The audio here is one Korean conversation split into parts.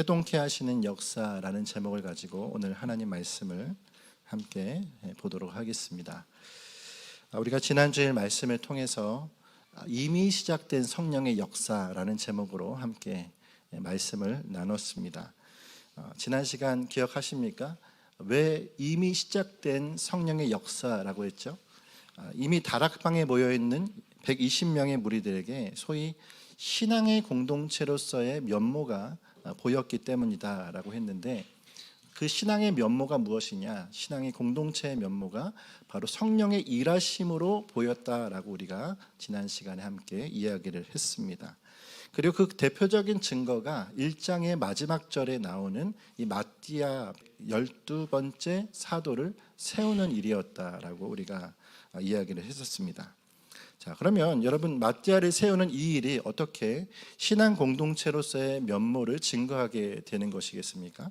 해동케 하시는 역사라는 제목을 가지고 오늘 하나님 말씀을 함께 보도록 하겠습니다. 우리가 지난주일 말씀을 통해서 이미 시작된 성령의 역사라는 제목으로 함께 말씀을 나눴습니다. 지난 시간 기억하십니까? 왜 이미 시작된 성령의 역사라고 했죠? 이미 다락방에 모여있는 120명의 무리들에게 소위 신앙의 공동체로서의 면모가 보였기 때문이다라고 했는데, 그 신앙의 면모가 무엇이냐? 신앙의 공동체의 면모가 바로 성령의 일하심으로 보였다라고 우리가 지난 시간에 함께 이야기를 했습니다. 그리고 그 대표적인 증거가 1장의 마지막 절에 나오는 이 마띠아 12번째 사도를 세우는 일이었다라고 우리가 이야기를 했었습니다. 자, 그러면 여러분, 마띠아를 세우는 이 일이 어떻게 신앙 공동체로서의 면모를 증거하게 되는 것이겠습니까?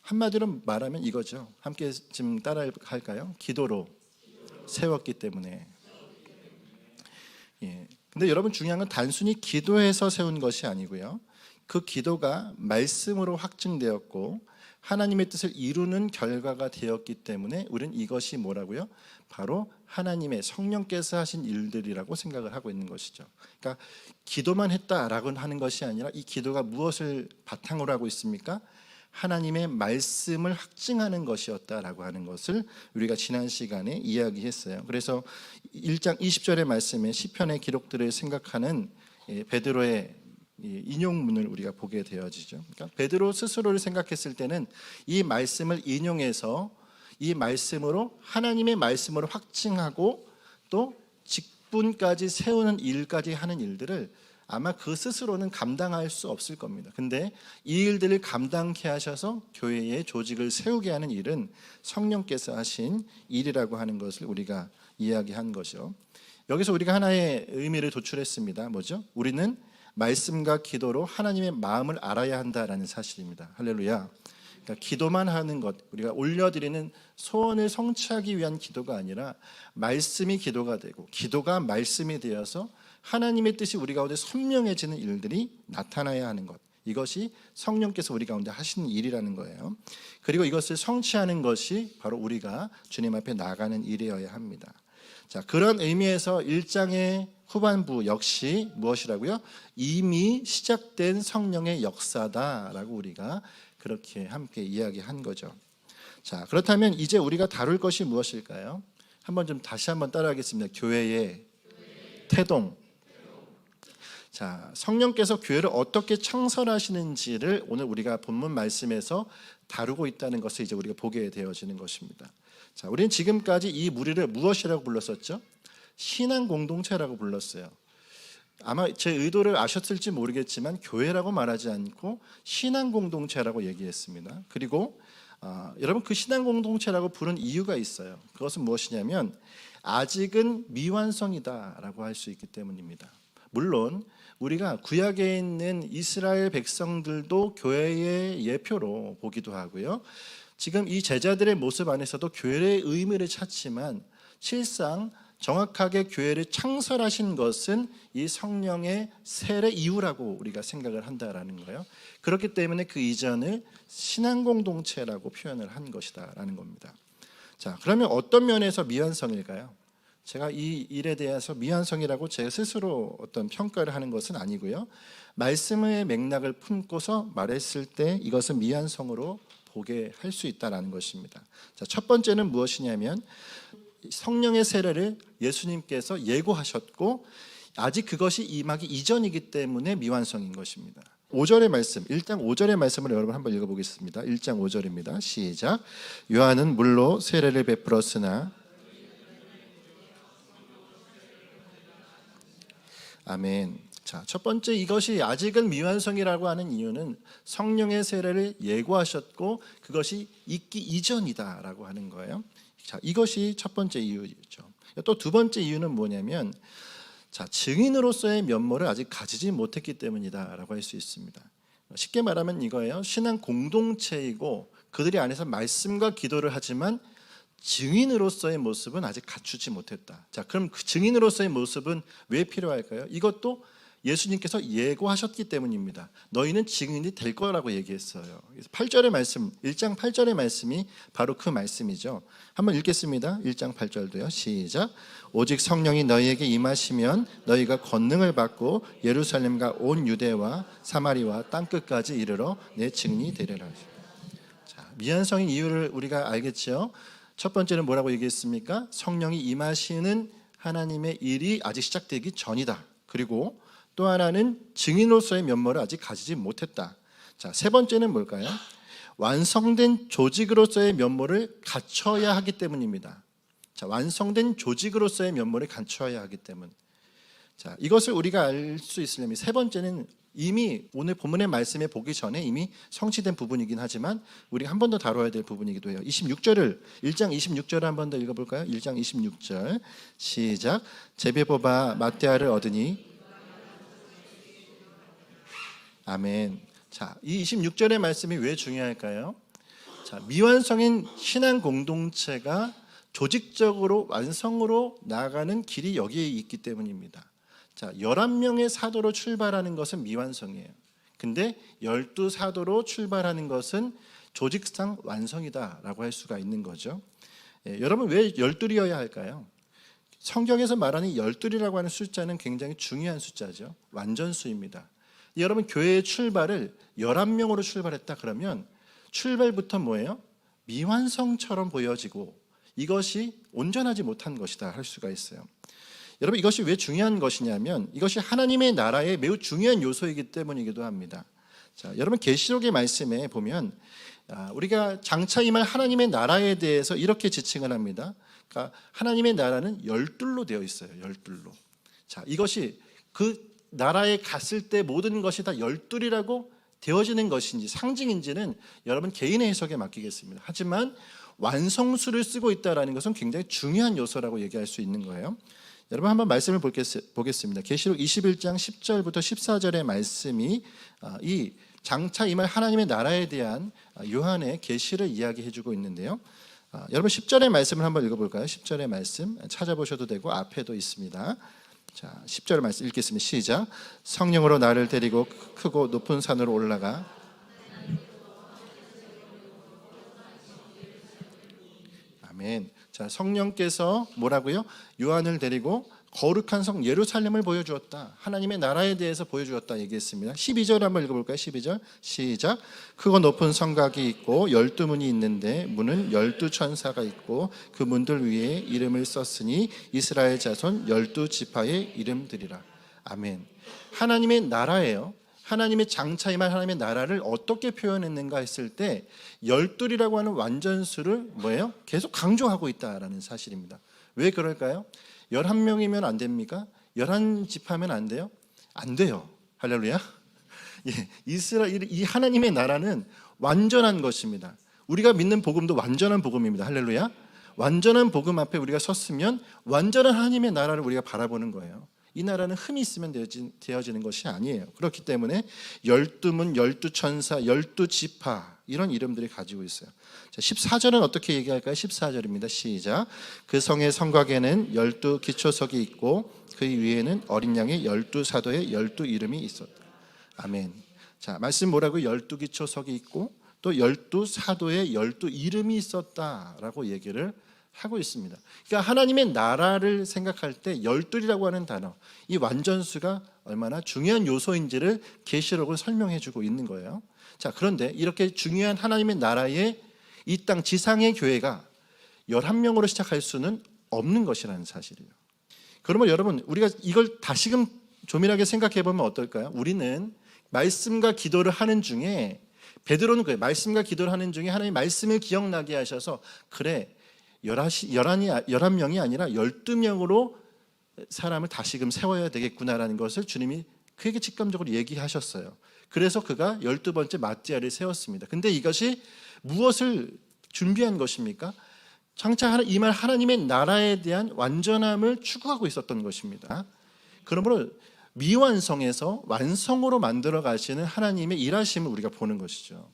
한마디로 말하면 이거죠. 함께 좀 따라할까요? 기도로 세웠기 때문에. 근데 여러분, 중요한 건 단순히 기도해서 세운 것이 아니고요, 그 기도가 말씀으로 확증되었고 하나님의 뜻을 이루는 결과가 되었기 때문에 우리는 이것이 뭐라고요? 바로 하나님의 성령께서 하신 일들이라고 생각을 하고 있는 것이죠. 그러니까 기도만 했다라고 하는 것이 아니라 이 기도가 무엇을 바탕으로 하고 있습니까? 하나님의 말씀을 확증하는 것이었다라고 하는 것을 우리가 지난 시간에 이야기했어요. 그래서 1장 20절의 말씀에 시편의 기록들을 생각하는 베드로의 인용문을 우리가 보게 되어지죠. 그러니까 베드로 스스로를 생각했을 때는 이 말씀을 인용해서 이 말씀으로 하나님의 말씀으로 확증하고 또 직분까지 세우는 일까지 하는 일들을 아마 그 스스로는 감당할 수 없을 겁니다. 근데 이 일들을 감당케 하셔서 교회의 조직을 세우게 하는 일은 성령께서 하신 일이라고 하는 것을 우리가 이야기한 것이죠. 여기서 우리가 하나의 의미를 도출했습니다. 뭐죠? 우리는 말씀과 기도로 하나님의 마음을 알아야 한다라는 사실입니다. 할렐루야. 그러니까 기도만 하는 것, 우리가 올려드리는 소원을 성취하기 위한 기도가 아니라 말씀이 기도가 되고 기도가 말씀이 되어서 하나님의 뜻이 우리 가운데 선명해지는 일들이 나타나야 하는 것, 이것이 성령께서 우리 가운데 하시는 일이라는 거예요. 그리고 이것을 성취하는 것이 바로 우리가 주님 앞에 나가는 일이어야 합니다. 자, 그런 의미에서 1장의 후반부 역시 무엇이라고요? 이미 시작된 성령의 역사다라고 우리가 그렇게 함께 이야기한 거죠. 자, 그렇다면 이제 우리가 다룰 것이 무엇일까요? 다시 한번 따라하겠습니다. 교회의 태동. 자, 성령께서 교회를 어떻게 창설하시는지를 오늘 우리가 본문 말씀에서 다루고 있다는 것을 이제 우리가 보게 되어지는 것입니다. 자, 우리는 지금까지 이 무리를 무엇이라고 불렀었죠? 신앙 공동체라고 불렀어요. 아마 제 의도를 아셨을지 모르겠지만 교회라고 말하지 않고 신앙 공동체라고 얘기했습니다. 그리고 여러분, 그 신앙 공동체라고 부른 이유가 있어요. 그것은 무엇이냐면 아직은 미완성이다라고 할 수 있기 때문입니다. 물론 우리가 구약에 있는 이스라엘 백성들도 교회의 예표로 보기도 하고요, 지금 이 제자들의 모습 안에서도 교회의 의미를 찾지만 실상 정확하게 교회를 창설하신 것은 이 성령의 세례 이후라고 우리가 생각을 한다라는 거예요. 그렇기 때문에 그 이전을 신앙공동체라고 표현을 한 것이다라는 겁니다. 자, 그러면 어떤 면에서 미완성일까요? 제가 이 일에 대해서 미완성이라고 제 스스로 어떤 평가를 하는 것은 아니고요, 말씀의 맥락을 품고서 말했을 때 이것은 미완성으로 보게 할 수 있다는 것입니다. 자, 첫 번째는 무엇이냐면 성령의 세례를 예수님께서 예고하셨고 아직 그것이 임하기 이전이기 때문에 미완성인 것입니다. 5절의 말씀, 1장 5절의 말씀을 여러분 한번 읽어보겠습니다. 1장 5절입니다. 시작. 요한은 물로 세례를 베풀었으나 아멘. 자, 첫 번째, 이것이 아직은 미완성이라고 하는 이유는 성령의 세례를 예고하셨고 그것이 있기 이전이다라고 하는 거예요. 자, 이것이 첫 번째 이유죠. 또 두 번째 이유는 뭐냐면, 자, 증인으로서의 면모를 아직 가지지 못했기 때문이다라고 할 수 있습니다. 쉽게 말하면 이거예요. 신앙 공동체이고 그들이 안에서 말씀과 기도를 하지만 증인으로서의 모습은 아직 갖추지 못했다. 자, 그럼 그 증인으로서의 모습은 왜 필요할까요? 이것도 예수님께서 예고하셨기 때문입니다. 너희는 증인이 될 거라고 얘기했어요. 8절의 말씀, 1장 8절의 말씀이 바로 그 말씀이죠. 한번 읽겠습니다. 1장 8절도요. 시작. 오직 성령이 너희에게 임하시면 너희가 권능을 받고 예루살렘과 온 유대와 사마리와 땅끝까지 이르러 내 증인이 되리라. 자, 미완성인 이유를 우리가 알겠죠. 첫 번째는 뭐라고 얘기했습니까? 성령이 임하시는 하나님의 일이 아직 시작되기 전이다. 그리고 또 하나는 증인으로서의 면모를 아직 가지지 못했다. 자, 세 번째는 뭘까요? 완성된 조직으로서의 면모를 갖춰야 하기 때문입니다. 자, 완성된 조직으로서의 면모를 갖춰야 하기 때문. 자, 이것을 우리가 알 수 있으려면 세 번째는 이미 오늘 본문의 말씀에 보기 전에 이미 성취된 부분이긴 하지만 우리가 한 번 더 다뤄야 될 부분이기도 해요. 26절을 1장 26절을 한 번 더 읽어볼까요? 1장 26절 시작. 제비뽑아 마떼아를 얻으니 아멘. 자, 이 26절의 말씀이 왜 중요할까요? 자, 미완성인 신앙 공동체가 조직적으로 완성으로 나아가는 길이 여기에 있기 때문입니다. 자, 11명의 사도로 출발하는 것은 미완성이에요. 근데 12사도로 출발하는 것은 조직상 완성이다라고 할 수가 있는 거죠. 여러분 왜 12이어야 할까요? 성경에서 말하는 12이라고 하는 숫자는 굉장히 중요한 숫자죠. 완전수입니다. 여러분 교회의 출발을 11명으로 출발했다 그러면 출발부터 뭐예요? 미완성처럼 보여지고 이것이 온전하지 못한 것이다 할 수가 있어요. 여러분 이것이 왜 중요한 것이냐면 이것이 하나님의 나라의 매우 중요한 요소이기 때문이기도 합니다. 자, 여러분 계시록의 말씀에 보면 우리가 장차 임할 하나님의 나라에 대해서 이렇게 지칭을 합니다. 그러니까 하나님의 나라는 열둘로 되어 있어요. 열둘로. 자, 이것이 그 나라에 갔을 때 모든 것이 다 열둘이라고 되어지는 것인지 상징인지는 여러분 개인의 해석에 맡기겠습니다. 하지만 완성수를 쓰고 있다는 것은 굉장히 중요한 요소라고 얘기할 수 있는 거예요. 여러분 한번 말씀을 보겠습니다. 계시록 21장 10절부터 14절의 말씀이 이 장차 임할 하나님의 나라에 대한 요한의 계시를 이야기해 주고 있는데요. 여러분 10절의 말씀을 한번 읽어볼까요? 10절의 말씀 찾아보셔도 되고 앞에도 있습니다. 자, 10절 말씀 읽겠습니다. 시작. 성령으로 나를 데리고 크고 높은 산으로 올라가 아멘. 자, 성령께서 뭐라고요? 요한을 데리고 거룩한 성 예루살렘을 보여주었다. 하나님의 나라에 대해서 보여주었다 얘기했습니다. 12절 한번 읽어볼까요? 12절 시작. 크고 높은 성곽이 있고 12문이 있는데 문은 12천사가 있고 그 문들 위에 이름을 썼으니 이스라엘 자손 12지파의 이름들이라. 아멘. 하나님의 나라예요. 하나님의 장차 임할 하나님의 나라를 어떻게 표현했는가 했을 때 열둘이라고 하는 완전수를 뭐예요? 계속 강조하고 있다라는 사실입니다. 왜 그럴까요? 11명이면 안 됩니까? 11지파면 안 돼요? 안 돼요. 할렐루야. 예, 이스라엘 이 하나님의 나라는 완전한 것입니다. 우리가 믿는 복음도 완전한 복음입니다. 할렐루야. 완전한 복음 앞에 우리가 섰으면 완전한 하나님의 나라를 우리가 바라보는 거예요. 이 나라는 흠이 있으면 되어지는 것이 아니에요. 그렇기 때문에 12문, 12천사, 12지파 이런 이름들이 가지고 있어요. 자, 14절은 어떻게 얘기할까요? 14절입니다. 시작. 그 성의 성곽에는 12기초석이 있고 그 위에는 어린 양의 12사도의 12 이름이 있었다. 아멘. 자, 말씀 뭐라고요? 12기초석이 있고 또 12사도의 12 이름이 있었다라고 얘기를 하고 있습니다. 그러니까 하나님의 나라를 생각할 때 열둘이라고 하는 단어, 이 완전수가 얼마나 중요한 요소인지를 계시록을 설명해 주고 있는 거예요. 자, 그런데 이렇게 중요한 하나님의 나라의 이 땅 지상의 교회가 11명으로 시작할 수는 없는 것이라는 사실이에요. 그러면 여러분 우리가 이걸 다시금 조밀하게 생각해 보면 어떨까요? 우리는 말씀과 기도를 하는 중에 베드로는 그래요. 말씀과 기도를 하는 중에 하나님의 말씀을 기억나게 하셔서 그래 11명이 아니라 12명으로 사람을 다시금 세워야 되겠구나라는 것을 주님이 그에게 직감적으로 얘기하셨어요. 그래서 그가 12번째 마띠아를 세웠습니다. 근데 이것이 무엇을 준비한 것입니까? 장차 임할 하나님의 나라에 대한 완전함을 추구하고 있었던 것입니다. 그러므로 미완성에서 완성으로 만들어 가시는 하나님의 일하심을 우리가 보는 것이죠.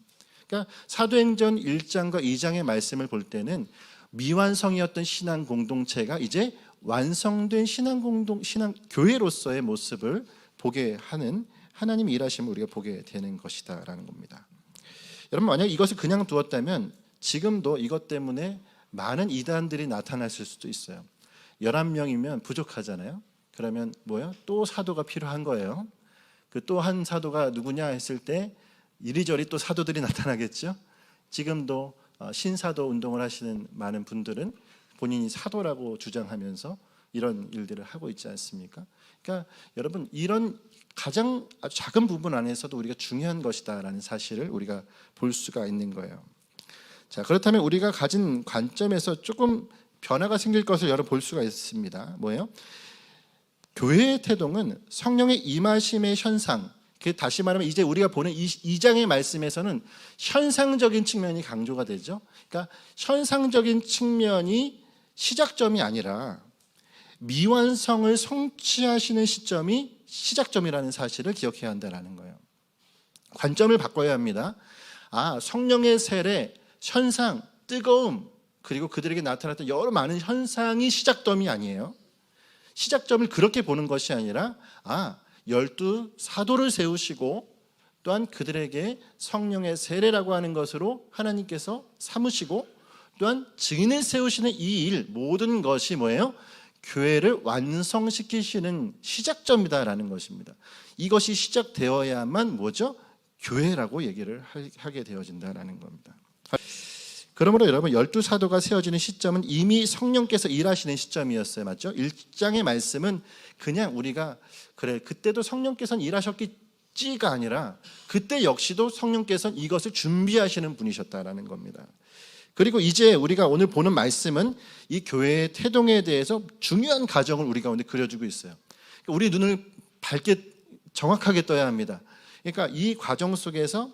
그러니까 사도행전 1장과 2장의 말씀을 볼 때는 미완성이었던 신앙 공동체가 이제 완성된 신앙 교회로서의 모습을 보게 하는 하나님의 일하심을 우리가 보게 되는 것이다라는 겁니다. 여러분, 만약 이것을 그냥 두었다면 지금도 이것 때문에 많은 이단들이 나타났을 수도 있어요. 11명이면 부족하잖아요. 그러면 뭐예요? 또 사도가 필요한 거예요. 그 또 한 사도가 누구냐 했을 때 이리저리 또 사도들이 나타나겠죠. 지금도 신사도 운동을 하시는 많은 분들은 본인이 사도라고 주장하면서 이런 일들을 하고 있지 않습니까? 그러니까 여러분, 이런 가장 아주 작은 부분 안에서도 우리가 중요한 것이다라는 사실을 우리가 볼 수가 있는 거예요. 자, 그렇다면 우리가 가진 관점에서 조금 변화가 생길 것을 여러분 볼 수가 있습니다. 뭐예요? 교회의 태동은 성령의 임하심의 현상, 다시 말하면 이제 우리가 보는 이 2장의 말씀에서는 현상적인 측면이 강조가 되죠. 그러니까 현상적인 측면이 시작점이 아니라 미완성을 성취하시는 시점이 시작점이라는 사실을 기억해야 한다는 거예요. 관점을 바꿔야 합니다. 성령의 세례, 현상, 뜨거움, 그리고 그들에게 나타났던 여러 많은 현상이 시작점이 아니에요. 시작점을 그렇게 보는 것이 아니라 12 사도를 세우시고 또한 그들에게 성령의 세례라고 하는 것으로 하나님께서 삼으시고 또한 증인을 세우시는 이 일, 모든 것이 뭐예요? 교회를 완성시키시는 시작점이다라는 것입니다. 이것이 시작되어야만 뭐죠? 교회라고 얘기를 하게 되어진다라는 겁니다. 그러므로 여러분, 12 사도가 세워지는 시점은 이미 성령께서 일하시는 시점이었어요. 맞죠? 1장의 말씀은 그냥 우리가 그때도 성령께서는 일하셨겠지가 아니라 그때 역시도 성령께서는 이것을 준비하시는 분이셨다라는 겁니다. 그리고 이제 우리가 오늘 보는 말씀은 이 교회의 태동에 대해서 중요한 가정을 우리 가운데 그려주고 있어요. 우리 눈을 밝게 정확하게 떠야 합니다. 그러니까 이 과정 속에서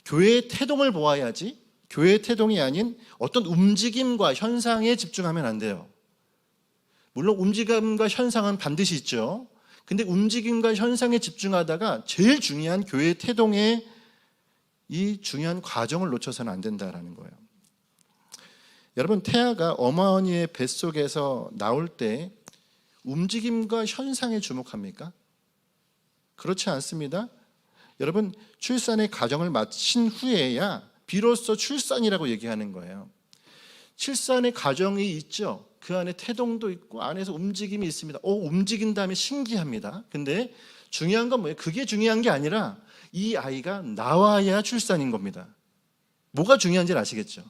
교회의 태동을 보아야지, 교회의 태동이 아닌 어떤 움직임과 현상에 집중하면 안 돼요. 물론 움직임과 현상은 반드시 있죠. 근데 움직임과 현상에 집중하다가 제일 중요한 교회의 태동의 이 중요한 과정을 놓쳐서는 안 된다라는 거예요. 여러분, 태아가 어머니의 뱃속에서 나올 때 움직임과 현상에 주목합니까? 그렇지 않습니다. 여러분, 출산의 과정을 마친 후에야 비로소 출산이라고 얘기하는 거예요. 출산의 과정이 있죠. 그 안에 태동도 있고 안에서 움직임이 있습니다. 움직인 다음에 신기합니다. 근데 중요한 건 뭐예요? 그게 중요한 게 아니라 이 아이가 나와야 출산인 겁니다. 뭐가 중요한지 아시겠죠?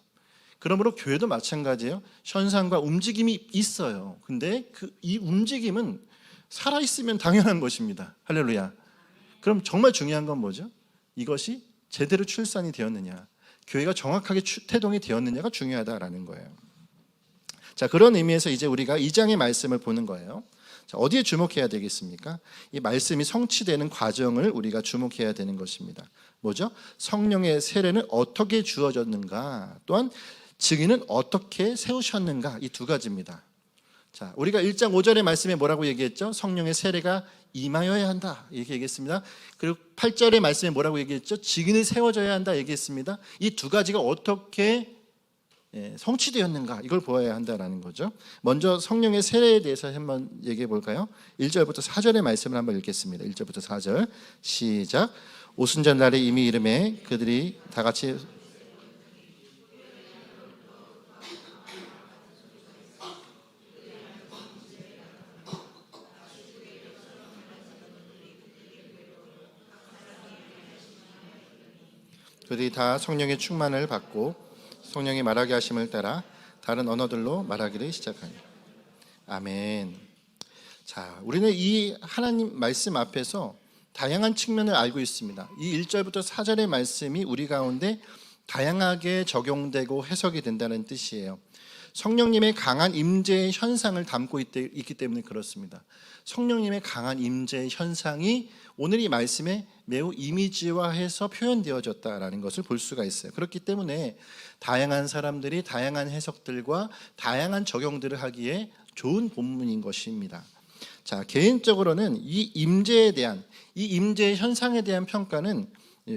그러므로 교회도 마찬가지예요. 현상과 움직임이 있어요. 근데 이 움직임은 살아있으면 당연한 것입니다. 할렐루야. 그럼 정말 중요한 건 뭐죠? 이것이 제대로 출산이 되었느냐, 교회가 정확하게 태동이 되었느냐가 중요하다라는 거예요. 자, 그런 의미에서 이제 우리가 2장의 말씀을 보는 거예요. 자, 어디에 주목해야 되겠습니까? 이 말씀이 성취되는 과정을 우리가 주목해야 되는 것입니다. 뭐죠? 성령의 세례는 어떻게 주어졌는가, 또한 증인은 어떻게 세우셨는가, 이 두 가지입니다. 자, 우리가 1장 5절의 말씀에 뭐라고 얘기했죠? 성령의 세례가 임하여야 한다, 이렇게 얘기했습니다. 그리고 8절의 말씀에 뭐라고 얘기했죠? 증인이 세워져야 한다 얘기했습니다. 이 두 가지가 어떻게 성취되었는가, 이걸 보아야 한다라는 거죠. 먼저 성령의 세례에 대해서 한번 얘기해 볼까요? 1절부터 4절의 말씀을 한번 읽겠습니다. 1절부터 4절 시작. 오순절 날에 이미 이름에 그들이 다 같이 그들이 다 성령의 충만을 받고 성령이 말하게 하심을 따라 다른 언어들로 말하기를 시작하니. 아멘. 자, 우리는 이 하나님 말씀 앞에서 다양한 측면을 알고 있습니다. 이 1절부터 4절의 말씀이 우리 가운데 다양하게 적용되고 해석이 된다는 뜻이에요. 성령님의 강한 임재의 현상을 담고 있기 때문에 그렇습니다. 성령님의 강한 임재의 현상이 오늘 이 말씀에 매우 이미지화해서 표현되어졌다라는 것을 볼 수가 있어요. 그렇기 때문에 다양한 사람들이 다양한 해석들과 다양한 적용들을 하기에 좋은 본문인 것입니다. 자, 개인적으로는 이 임재에 대한, 이 임재의 현상에 대한 평가는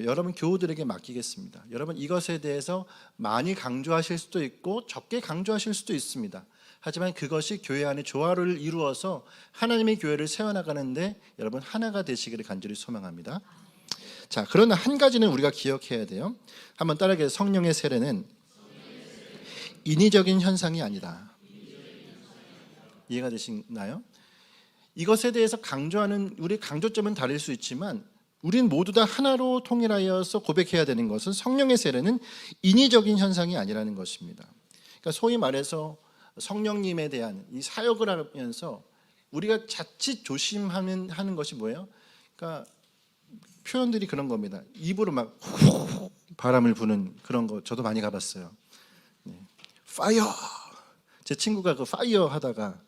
여러분 교우들에게 맡기겠습니다. 여러분 이것에 대해서 많이 강조하실 수도 있고 적게 강조하실 수도 있습니다. 하지만 그것이 교회 안에 조화를 이루어서 하나님의 교회를 세워나가는데 여러분 하나가 되시기를 간절히 소망합니다. 자, 그러나 한 가지는 우리가 기억해야 돼요. 한번 따라하게, 성령의 세례는 인위적인 현상이 아니다. 이해가 되시나요? 이것에 대해서 강조하는 우리 강조점은 다를 수 있지만 우린 모두 다 하나로 통일하여서 고백해야 되는 것은 성령의 세례는 인위적인 현상이 아니라는 것입니다. 그러니까 소위 말해서 성령님에 대한 이 사역을 하면서 우리가 자칫 조심하는 것이 뭐예요? 그러니까 표현들이 그런 겁니다. 입으로 막 바람을 부는 그런 거 저도 많이 가봤어요. 파이어. 제 친구가 그 파이어 하다가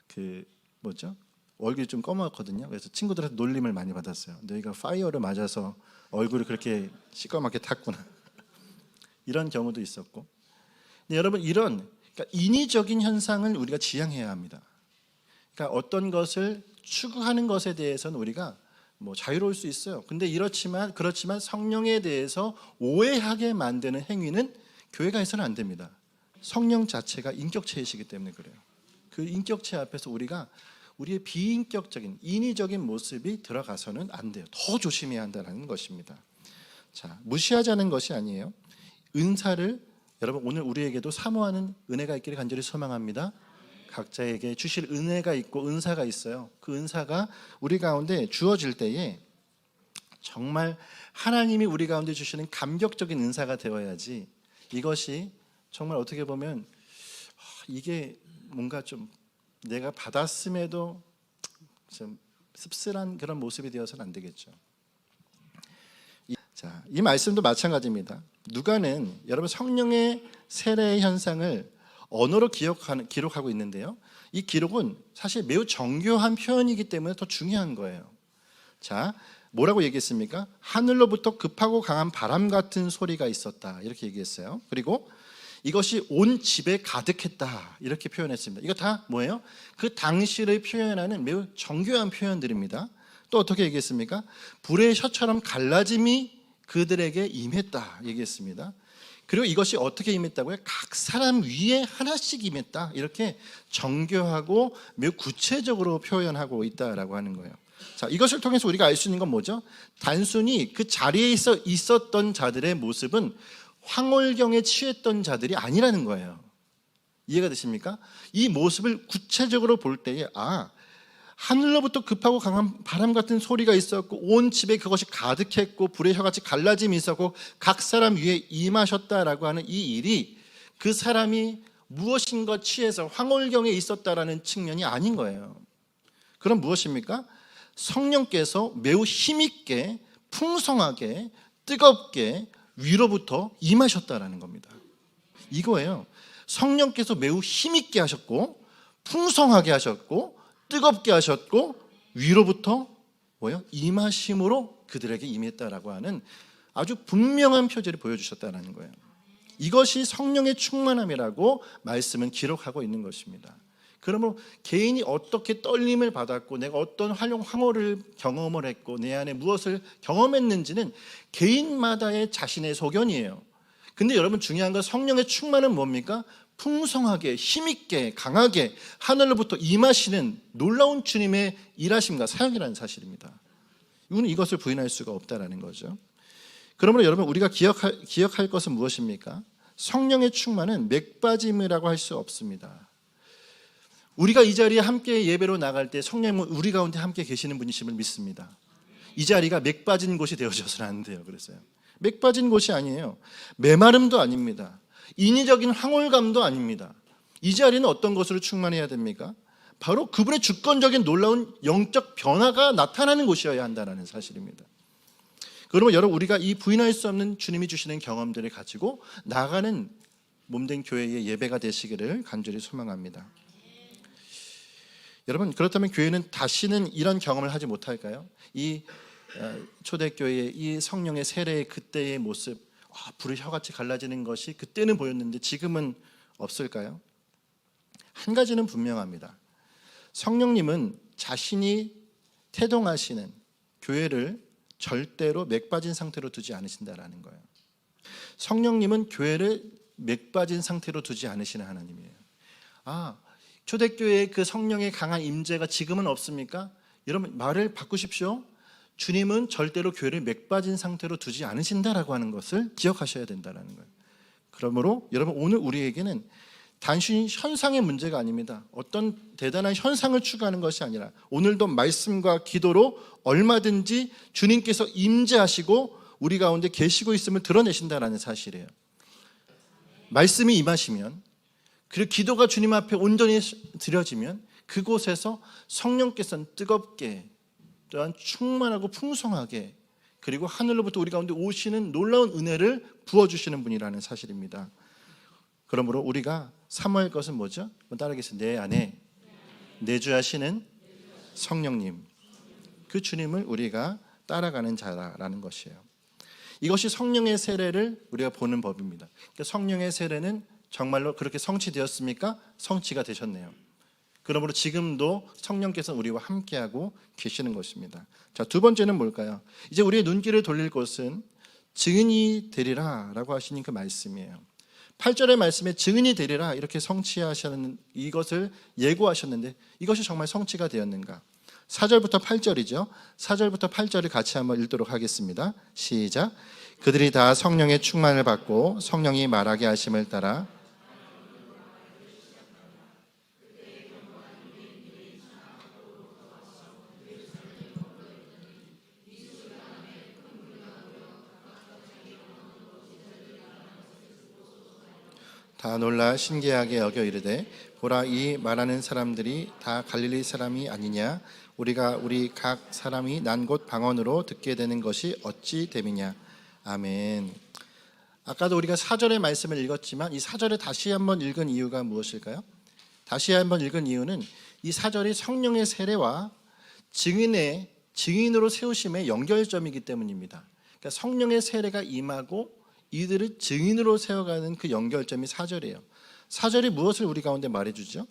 그 뭐죠? 얼굴이 좀 검었거든요. 그래서 친구들한테 놀림을 많이 받았어요. 너희가 파이어를 맞아서 얼굴이 그렇게 시꺼멓게 탔구나. 이런 경우도 있었고. 근데 여러분 이런 그러니까 인위적인 현상을 우리가 지향해야 합니다. 그러니까 어떤 것을 추구하는 것에 대해서는 우리가 뭐 자유로울 수 있어요. 근데 그렇지만 성령에 대해서 오해하게 만드는 행위는 교회가 해서는 안 됩니다. 성령 자체가 인격체이시기 때문에 그래요. 그 인격체 앞에서 우리가 우리의 비인격적인 인위적인 모습이 들어가서는 안 돼요. 더 조심해야 한다는 것입니다. 자, 무시하자는 것이 아니에요. 은사를 여러분 오늘 우리에게도 사모하는 은혜가 있기를 간절히 소망합니다. 각자에게 주실 은혜가 있고 은사가 있어요. 그 은사가 우리 가운데 주어질 때에 정말 하나님이 우리 가운데 주시는 감격적인 은사가 되어야지 이것이 정말 어떻게 보면 이게 뭔가 좀 내가 받았음에도 좀 씁쓸한 그런 모습이 되어서는 안 되겠죠. 자, 이 말씀도 마찬가지입니다. 누가는 여러분 성령의 세례의 현상을 언어로 기록하고 있는데요. 이 기록은 사실 매우 정교한 표현이기 때문에 더 중요한 거예요. 자, 뭐라고 얘기했습니까? 하늘로부터 급하고 강한 바람 같은 소리가 있었다. 이렇게 얘기했어요. 그리고 이것이 온 집에 가득했다. 이렇게 표현했습니다. 이거 다 뭐예요? 그 당시를 표현하는 매우 정교한 표현들입니다. 또 어떻게 얘기했습니까? 불의 혀처럼 갈라짐이 그들에게 임했다. 얘기했습니다. 그리고 이것이 어떻게 임했다고요? 각 사람 위에 하나씩 임했다. 이렇게 정교하고 매우 구체적으로 표현하고 있다라고 하는 거예요. 자, 이것을 통해서 우리가 알 수 있는 건 뭐죠? 단순히 그 자리에 있었던 자들의 모습은 황홀경에 취했던 자들이 아니라는 거예요. 이해가 되십니까? 이 모습을 구체적으로 볼 때에 하늘로부터 급하고 강한 바람 같은 소리가 있었고 온 집에 그것이 가득했고 불의 혀같이 갈라짐이 있었고 각 사람 위에 임하셨다라고 하는 이 일이 그 사람이 무엇인가 취해서 황홀경에 있었다라는 측면이 아닌 거예요. 그럼 무엇입니까? 성령께서 매우 힘있게 풍성하게 뜨겁게 위로부터 임하셨다라는 겁니다. 이거예요. 성령께서 매우 힘있게 하셨고 풍성하게 하셨고 뜨겁게 하셨고 위로부터 뭐예요? 임하심으로 그들에게 임했다라고 하는 아주 분명한 표제를 보여주셨다는 거예요. 이것이 성령의 충만함이라고 말씀은 기록하고 있는 것입니다. 그러므로 개인이 어떻게 떨림을 받았고 내가 어떤 황홀을 경험을 했고 내 안에 무엇을 경험했는지는 개인마다의 자신의 소견이에요. 근데 여러분 중요한 건 성령의 충만은 뭡니까? 풍성하게 힘있게 강하게 하늘로부터 임하시는 놀라운 주님의 일하심과 사역이라는 사실입니다. 우리는 이것을 부인할 수가 없다라는 거죠. 그러므로 여러분 우리가 기억할 것은 무엇입니까? 성령의 충만은 맥빠짐이라고 할 수 없습니다. 우리가 이 자리에 함께 예배로 나갈 때 성령님은 우리 가운데 함께 계시는 분이심을 믿습니다. 이 자리가 맥 빠진 곳이 되어져서는 안 돼요. 그래서요. 맥 빠진 곳이 아니에요. 메마름도 아닙니다. 인위적인 황홀감도 아닙니다. 이 자리는 어떤 것으로 충만해야 됩니까? 바로 그분의 주권적인 놀라운 영적 변화가 나타나는 곳이어야 한다는 사실입니다. 그러면 여러분 우리가 이 부인할 수 없는 주님이 주시는 경험들을 가지고 나가는 몸된 교회의 예배가 되시기를 간절히 소망합니다. 여러분 그렇다면 교회는 다시는 이런 경험을 하지 못할까요? 이 초대교회의 이 성령의 세례의 그때의 모습, 불의 혀같이 갈라지는 것이 그때는 보였는데 지금은 없을까요? 한 가지는 분명합니다. 성령님은 자신이 태동하시는 교회를 절대로 맥 빠진 상태로 두지 않으신다라는 거예요. 성령님은 교회를 맥 빠진 상태로 두지 않으시는 하나님이에요. 초대교회의 그 성령의 강한 임재가 지금은 없습니까? 여러분 말을 바꾸십시오. 주님은 절대로 교회를 맥빠진 상태로 두지 않으신다라고 하는 것을 기억하셔야 된다는 거예요. 그러므로 여러분 오늘 우리에게는 단순히 현상의 문제가 아닙니다. 어떤 대단한 현상을 추구하는 것이 아니라 오늘도 말씀과 기도로 얼마든지 주님께서 임재하시고 우리 가운데 계시고 있음을 드러내신다라는 사실이에요. 말씀이 임하시면, 그리고 기도가 주님 앞에 온전히 드려지면 그곳에서 성령께서는 뜨겁게 또한 충만하고 풍성하게, 그리고 하늘로부터 우리 가운데 오시는 놀라운 은혜를 부어주시는 분이라는 사실입니다. 그러므로 우리가 사모할 것은 뭐죠? 따라하겠습니다. 내 안에 내주하시는 성령님, 그 주님을 우리가 따라가는 자라는 것이에요. 이것이 성령의 세례를 우리가 보는 법입니다. 그러니까 성령의 세례는 정말로 그렇게 성취되었습니까? 성취가 되셨네요. 그러므로 지금도 성령께서 우리와 함께하고 계시는 것입니다. 자, 두 번째는 뭘까요? 이제 우리의 눈길을 돌릴 것은 증인이 되리라 라고 하시는 그 말씀이에요. 8절의 말씀에 증인이 되리라 이렇게 성취하시는 이것을 예고하셨는데 이것이 정말 성취가 되었는가? 4절부터 8절이죠. 4절부터 8절을 같이 한번 읽도록 하겠습니다. 시작. 그들이 다 성령의 충만을 받고 성령이 말하게 하심을 따라 다 놀라 신기하게 여겨 이르되 보라, 이 말하는 사람들이 다 갈릴리 사람이 아니냐? 우리가 우리 각 사람이 난 곳 방언으로 듣게 되는 것이 어찌 됨이냐? 아멘. 아까도 우리가 4절의 말씀을 읽었지만 이 4절을 다시 한번 읽은 이유가 무엇일까요? 다시 한번 읽은 이유는 이 4절이 성령의 세례와 증인으로 세우심의 연결점이기 때문입니다. 그러니까 성령의 세례가 임하고 이들을 증인으로 세워가는 그 연결점이 4절이에요. 4절이 무엇을 우리 가운데 말해주죠?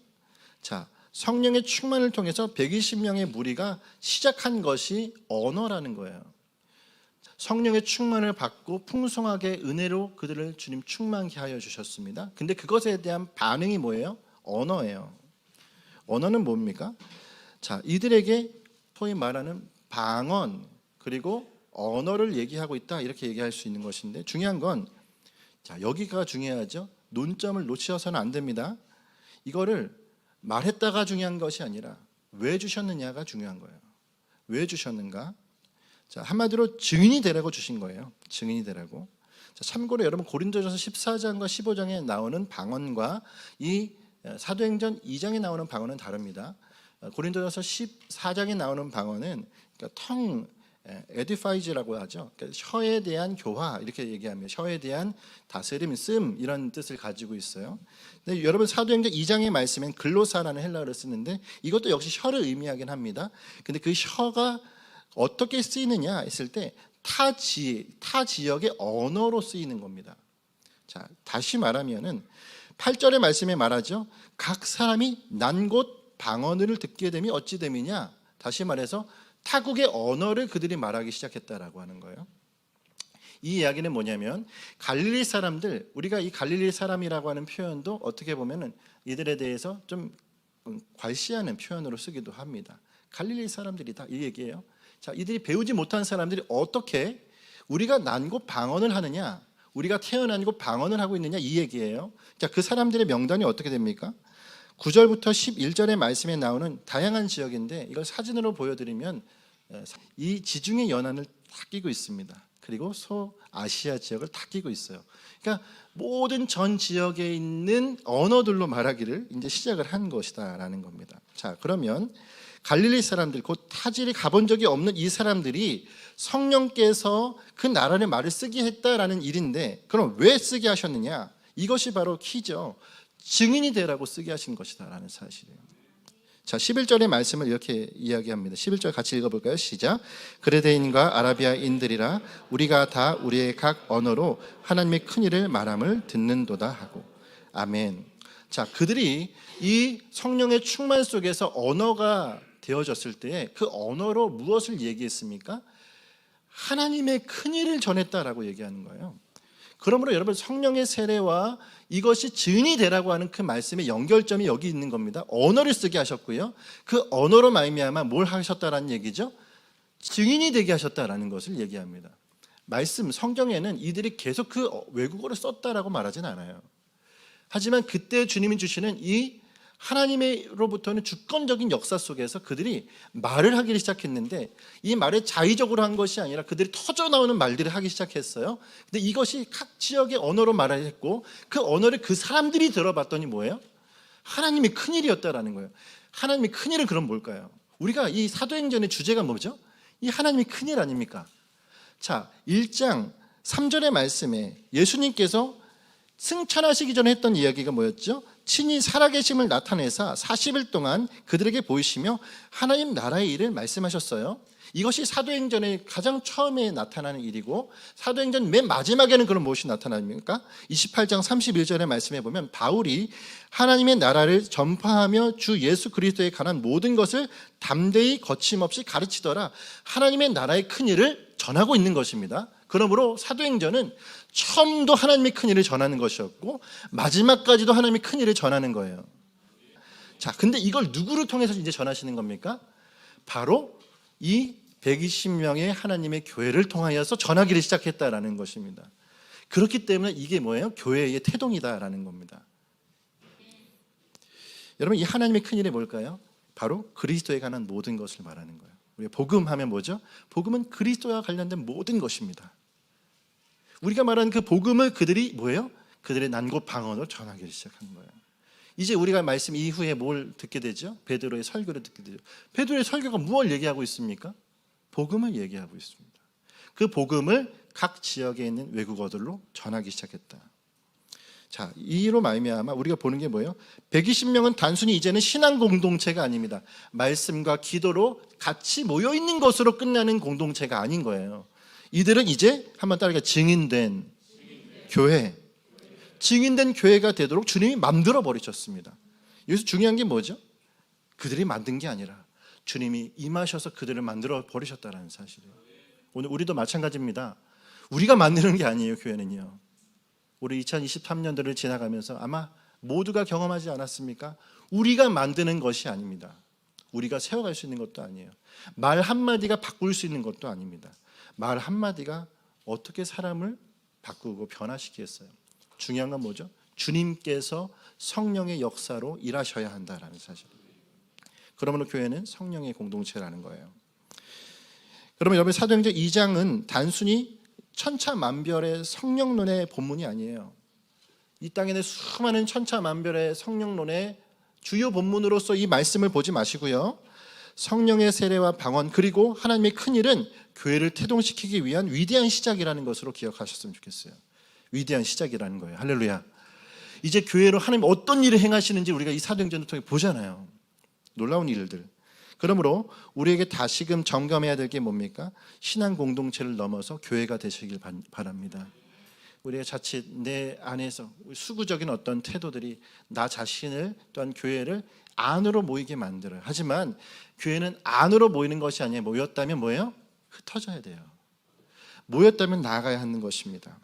자, 성령의 충만을 통해서 120명의 무리가 시작한 것이 언어라는 거예요. 성령의 충만을 받고 풍성하게 은혜로 그들을 주님 충만케 하여 주셨습니다. 근데 그것에 대한 반응이 뭐예요? 언어예요. 언어는 뭡니까? 자, 이들에게 소위 말하는 방언 그리고 언어를 얘기하고 있다 이렇게 얘기할 수 있는 것인데 중요한 건 자, 여기가 중요하죠. 논점을 놓치셔서는 안 됩니다. 이거를 말했다가 중요한 것이 아니라 왜 주셨느냐가 중요한 거예요. 왜 주셨는가? 자, 한마디로 증인이 되라고 주신 거예요. 증인이 되라고. 자, 참고로 여러분 고린도전서 14장과 15장에 나오는 방언과 이 사도행전 2장에 나오는 방언은 다릅니다. 고린도전서 14장에 나오는 방언은 그러니까 에디파이즈라고 하죠. 그러니까 혀에 대한 교화 이렇게 얘기하면 혀에 대한 다스림, 씀 이런 뜻을 가지고 있어요. 근데 여러분 사도행전 2장의 말씀엔 글로사라는 헬라어를 쓰는데 이것도 역시 혀를 의미하긴 합니다. 근데 그 혀가 어떻게 쓰이느냐 했을 때 타 지역의 언어로 쓰이는 겁니다. 자, 다시 말하면은 8절의 말씀에 말하죠. 각 사람이 난 곳 방언을 듣게 되면 어찌 됨이냐? 다시 말해서 타국의 언어를 그들이 말하기 시작했다라고 하는 거예요. 이 이야기는 뭐냐면 갈릴리 사람들, 우리가 이 갈릴리 사람이라고 하는 표현도 어떻게 보면은 이들에 대해서 좀 괄시하는 표현으로 쓰기도 합니다. 갈릴리 사람들이다 이 얘기예요. 자, 이들이 배우지 못한 사람들이 어떻게 우리가 난 곳 방언을 하느냐, 우리가 태어난 곳 방언을 하고 있느냐 이 얘기예요. 자, 그 사람들의 명단이 어떻게 됩니까? 9절부터 11절의 말씀에 나오는 다양한 지역인데 이걸 사진으로 보여드리면 이 지중해 연안을 다 끼고 있습니다. 그리고 소아시아 지역을 다 끼고 있어요. 그러니까 모든 전 지역에 있는 언어들로 말하기를 이제 시작을 한 것이다라는 겁니다. 자, 그러면 갈릴리 사람들, 곧 타지를 가본 적이 없는 이 사람들이 성령께서 그 나라의 말을 쓰게 했다라는 일인데 그럼 왜 쓰게 하셨느냐? 이것이 바로 키죠. 증인이 되라고 쓰게 하신 것이다라는 사실이에요. 자, 11절의 말씀을 이렇게 이야기합니다. 11절 같이 읽어볼까요? 시작. 그레데인과 아라비아인들이라 우리가 다 우리의 각 언어로 하나님의 큰 일을 말함을 듣는도다 하고. 아멘. 자, 그들이 이 성령의 충만 속에서 언어가 되어졌을 때 그 언어로 무엇을 얘기했습니까? 하나님의 큰 일을 전했다라고 얘기하는 거예요. 그러므로 여러분 성령의 세례와 이것이 증인이 되라고 하는 그 말씀의 연결점이 여기 있는 겁니다. 언어를 쓰게 하셨고요. 그 언어로 말미암아 뭘 하셨다라는 얘기죠? 증인이 되게 하셨다라는 것을 얘기합니다. 말씀 성경에는 이들이 계속 그 외국어를 썼다라고 말하진 않아요. 하지만 그때 주님이 주시는 이 하나님으로부터는 주권적인 역사 속에서 그들이 말을 하기 시작했는데 이 말을 자의적으로 한 것이 아니라 그들이 터져나오는 말들을 하기 시작했어요. 근데 이것이 각 지역의 언어로 말을 했고 그 언어를 그 사람들이 들어봤더니 뭐예요? 하나님이 큰일이었다라는 거예요. 하나님이 큰일은 그럼 뭘까요? 우리가 이 사도행전의 주제가 뭐죠? 이 하나님이 큰일 아닙니까? 자, 1장 3절의 말씀에 예수님께서 승천하시기 전에 했던 이야기가 뭐였죠? 친히 살아계심을 나타내사 40일 동안 그들에게 보이시며 하나님 나라의 일을 말씀하셨어요. 이것이 사도행전의 가장 처음에 나타나는 일이고 사도행전 맨 마지막에는 그럼 무엇이 나타납니까? 28장 31절의 말씀에 보면 바울이 하나님의 나라를 전파하며 주 예수 그리스도에 관한 모든 것을 담대히 거침없이 가르치더라. 하나님의 나라의 큰 일을 전하고 있는 것입니다. 그러므로 사도행전은 처음도 하나님의 큰 일을 전하는 것이었고 마지막까지도 하나님의 큰 일을 전하는 거예요. 자, 근데 이걸 누구를 통해서 이제 전하시는 겁니까? 바로 이 120명의 하나님의 교회를 통하여서 전하기를 시작했다라는 것입니다. 그렇기 때문에 이게 뭐예요? 교회의 태동이다라는 겁니다. 여러분, 이 하나님의 큰 일이 뭘까요? 바로 그리스도에 관한 모든 것을 말하는 거예요. 우리가 복음하면 뭐죠? 복음은 그리스도와 관련된 모든 것입니다. 우리가 말하는 그 복음을 그들이 뭐예요? 그들의 난곳 방언으로 전하기 시작한 거예요. 이제 우리가 말씀 이후에 뭘 듣게 되죠? 베드로의 설교를 듣게 되죠. 베드로의 설교가 무엇을 얘기하고 있습니까? 복음을 얘기하고 있습니다. 그 복음을 각 지역에 있는 외국어들로 전하기 시작했다. 자, 이로 말미암아 우리가 보는 게 뭐예요? 120명은 단순히 이제는 신앙 공동체가 아닙니다. 말씀과 기도로 같이 모여 있는 것으로 끝나는 공동체가 아닌 거예요. 이들은 이제 한번 따라가 증인된 교회, 증인된 교회가 되도록 주님이 만들어 버리셨습니다. 여기서 중요한 게 뭐죠? 그들이 만든 게 아니라 주님이 임하셔서 그들을 만들어 버리셨다는 사실이에요. 오늘 우리도 마찬가지입니다. 우리가 만드는 게 아니에요. 교회는요. 우리 2023년도를 지나가면서 아마 모두가 경험하지 않았습니까? 우리가 만드는 것이 아닙니다. 우리가 세워갈 수 있는 것도 아니에요. 말 한마디가 바꿀 수 있는 것도 아닙니다. 말 한마디가 어떻게 사람을 바꾸고 변화시키겠어요? 중요한 건 뭐죠? 주님께서 성령의 역사로 일하셔야 한다라는 사실이에요. 그러므로 교회는 성령의 공동체라는 거예요. 그러면 여러분 사도행전 2장은 단순히 천차만별의 성령론의 본문이 아니에요. 이 땅에는 수많은 천차만별의 성령론의 주요 본문으로서 이 말씀을 보지 마시고요. 성령의 세례와 방언 그리고 하나님의 큰 일은 교회를 태동시키기 위한 위대한 시작이라는 것으로 기억하셨으면 좋겠어요. 위대한 시작이라는 거예요. 할렐루야. 이제 교회로 하나님 어떤 일을 행하시는지 우리가 이 사도행전을 통해 보잖아요. 놀라운 일들. 그러므로 우리에게 다시금 점검해야 될 게 뭡니까? 신앙 공동체를 넘어서 교회가 되시길 바랍니다. 우리가 자칫 내 안에서 수구적인 어떤 태도들이 나 자신을 또한 교회를 안으로 모이게 만들어요. 하지만 교회는 안으로 모이는 것이 아니에요. 모였다면 뭐예요? 흩어져야 돼요. 모였다면 나아가야 하는 것입니다.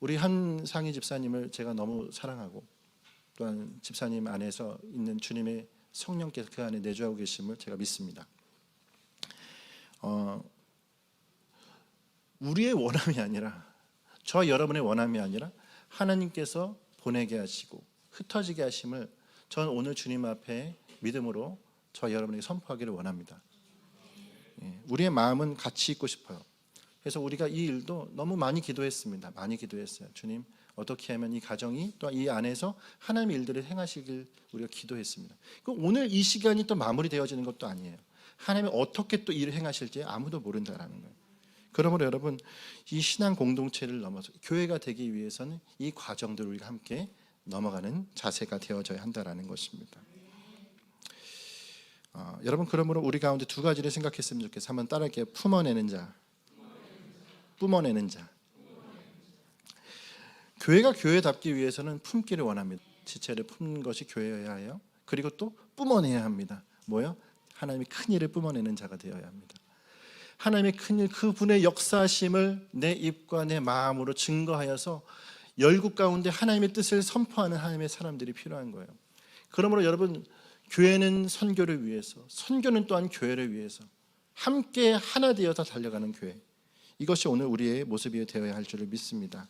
우리 한상희 집사님을 제가 너무 사랑하고 또한 집사님 안에서 있는 주님의 성령께서 그 안에 내주하고 계심을 제가 믿습니다. 우리의 원함이 아니라 저와 여러분의 원함이 아니라 하나님께서 보내게 하시고 흩어지게 하심을 저는 오늘 주님 앞에 믿음으로 저와 여러분에게 선포하기를 원합니다. 우리의 마음은 같이 있고 싶어요. 그래서 우리가 이 일도 너무 많이 기도했습니다. 많이 기도했어요. 주님 어떻게 하면 이 가정이 또 이 안에서 하나님의 일들을 행하시길 우리가 기도했습니다. 오늘 이 시간이 또 마무리되어지는 것도 아니에요. 하나님이 어떻게 또 일을 행하실지 아무도 모른다라는 거예요. 그러므로 여러분 이 신앙 공동체를 넘어서 교회가 되기 위해서는 이 과정들을 우리가 함께 넘어가는 자세가 되어져야 한다라는 것입니다. 여러분 그러므로 우리 가운데 두 가지를 생각했으면 좋겠어요. 한번 따라할게요. 품어내는 자, 뿜어내는 자. 교회가 교회답기 위해서는 품기를 원합니다. 지체를 품는 것이 교회여야 해요. 그리고 또 뿜어내야 합니다. 뭐요? 하나님이 큰 일을 뿜어내는 자가 되어야 합니다. 하나님의 큰일, 그분의 역사하심을 내 입과 내 마음으로 증거하여서 열국 가운데 하나님의 뜻을 선포하는 하나님의 사람들이 필요한 거예요. 그러므로 여러분, 교회는 선교를 위해서, 선교는 또한 교회를 위해서 함께 하나 되어서 달려가는 교회, 이것이 오늘 우리의 모습이 되어야 할 줄을 믿습니다.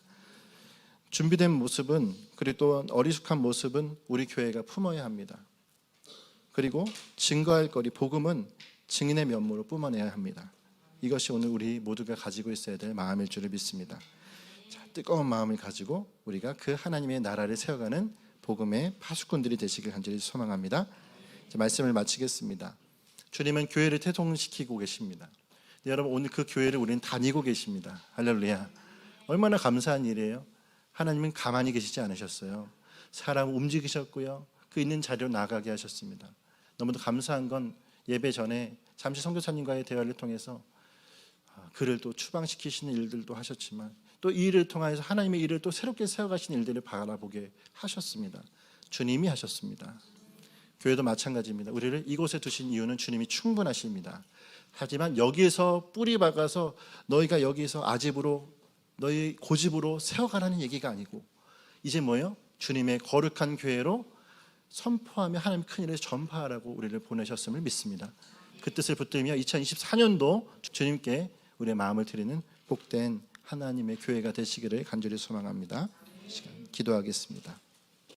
준비된 모습은, 그리고 또 어리숙한 모습은 우리 교회가 품어야 합니다. 그리고 증거할 거리, 복음은 증인의 면모로 뿜어내야 합니다. 이것이 오늘 우리 모두가 가지고 있어야 될 마음일 줄을 믿습니다. 자, 뜨거운 마음을 가지고 우리가 그 하나님의 나라를 세워가는 복음의 파수꾼들이 되시길 간절히 소망합니다. 이제 말씀을 마치겠습니다. 주님은 교회를 태동시키고 계십니다. 여러분, 오늘 그 교회를 우리는 다니고 계십니다. 할렐루야. 얼마나 감사한 일이에요. 하나님은 가만히 계시지 않으셨어요. 사람 움직이셨고요, 그 있는 자리로 나가게 하셨습니다. 너무도 감사한 건 예배 전에 잠시 선교사님과의 대화를 통해서 그를 또 추방시키시는 일들도 하셨지만, 또 이 일을 통해서 하나님의 일을 또 새롭게 세워가시는 일들을 바라보게 하셨습니다. 주님이 하셨습니다. 교회도 마찬가지입니다. 우리를 이곳에 두신 이유는 주님이 충분하십니다. 하지만 여기에서 뿌리 박아서 너희가 여기서 아집으로, 너희 고집으로 세워가라는 얘기가 아니고, 이제 뭐예요? 주님의 거룩한 교회로 선포하며 하나님 큰 일을 전파하라고 우리를 보내셨음을 믿습니다. 그 뜻을 붙들며 2024년도 주님께 우리의 마음을 드리는 복된 하나님의 교회가 되시기를 간절히 소망합니다. 시간 기도하겠습니다.